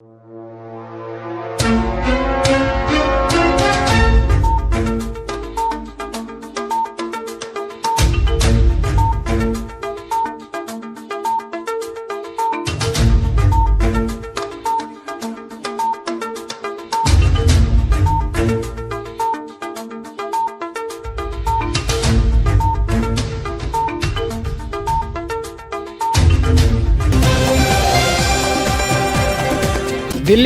Delhi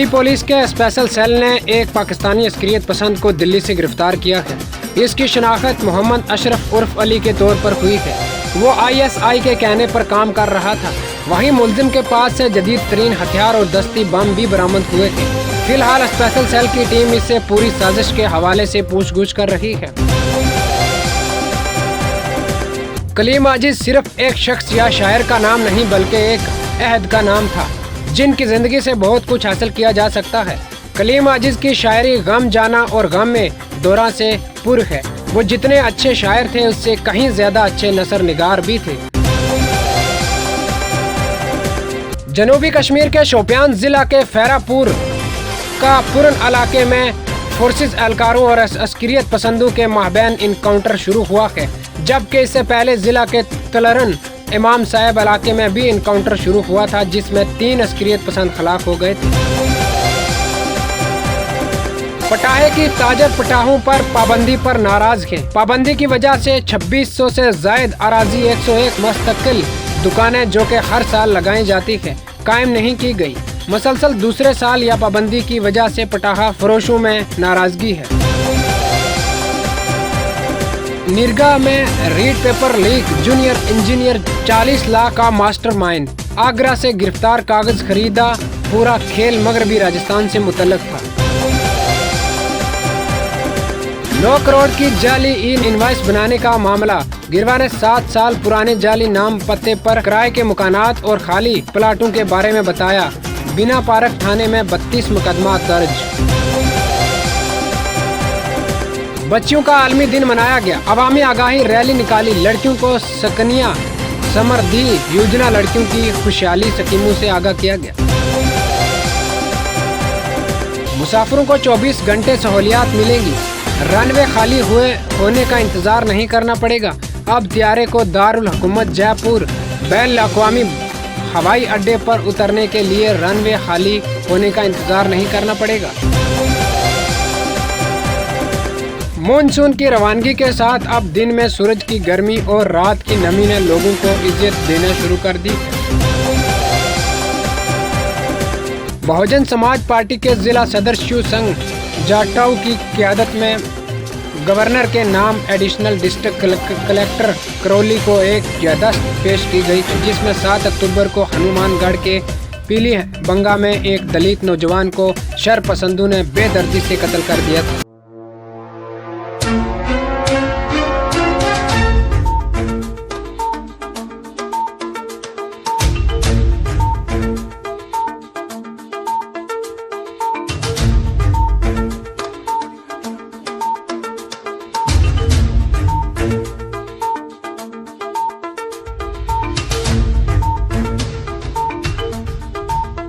police के special cell ने एक पाकिस्तानी अस्करियत पसंद को दिल्ली से गिरफ्तार किया है। इसकी शनाख्त मोहम्मद अशरफ उर्फ अली के तौर पर हुई है। वो ISI के कहने पर काम कर रहा था। वहीं मुलजिम के पास से जदीद तरीन हथियार और दस्ती बम भी बरामद हुए थे। फिलहाल स्पेशल सेल की टीम इससे पूरी साजिश के हवाले से पूछगछ कर रही है। कलीम आजिज सिर्फ एक शख्स या शायर का नाम नहीं बल्कि एक अहद का नाम था, जिनकी जिंदगी से बहुत कुछ हासिल किया जा सकता है। कलीम आजिज की शायरी गम जाना और गम में दौरा से पुर है। वो जितने अच्छे शायर थे उससे कहीं ज्यादा अच्छे नसर निगार भी थे। जनूबी कश्मीर के शोपियान जिला के फैरापुर का पुरन इलाके में फोर्सेस एहलकारों और अस्करियत पसंदों के माहबैन इनकाउंटर शुरू हुआ है, जबकि इससे पहले जिला के तलरन इमाम साहब इलाके में भी इनकाउंटर शुरू हुआ था, जिसमें 3 अस्करियत पसंद हलाक हो गए थे। पटाखे की ताजर पटाखों पर पाबंदी पर नाराज हैं। पाबंदी की वजह से 2600 से जायद अराजी 101 मुस्तकिल दुकानें जो कि हर साल लगाई जाती है कायम नहीं की गई। मसलसल दूसरे साल या पाबंदी की वजह से पटाखा फरोशों में नाराजगी है। निरगा में read paper leak, junior engineer 40 lakh का मास्टरमाइंड। आगरा से गिरफ्तार, कागज खरीदा, पूरा खेल मगरबी राजस्थान से मुतल्लक था। 9 करोड़ की जाली इनवॉइस बनाने का मामला। गिरवा ने 7 साल पुराने जाली नाम पते पर किराए के मकानात और खाली प्लाटों के बारे में बताया। बिना पारक थाने में 32 मुकदमा दर्ज। बच्चियों का आलमी दिन मनाया गया। अवामी आगाही रैली निकाली। लड़कियों को सकनिया समृद्धि योजना लड़कियों की खुशहाली स्कीमों से आगाह किया गया। मुसाफिरों को 24 घंटे सहूलियात मिलेंगी। रनवे खाली होने का इंतजार नहीं करना पड़ेगा। अब त्यारे को दारुल हुकूमत जयपुर बैन अक़वामी हवाई अड्डे पर उतरने के लिए रनवे खाली होने का इंतजार नहीं करना पड़ेगा। मानसून की रवानगी के साथ अब दिन में सूरज की गर्मी और रात की नमी ने लोगों को इज्जत देना शुरू कर दी। बहुजन समाज पार्टी के जिला सदर शिव संघ जाटव की क़यादत में गवर्नर के नाम एडिशनल डिस्ट्रिक्ट कलेक्टर करौली को एक दरख्वास्त पेश की गई, जिसमें 7 अक्टूबर को हनुमानगढ़ के पीली बंगा में एक दलित नौजवान को शरपसंदों ने बेदर्दी से कत्ल कर दिया था।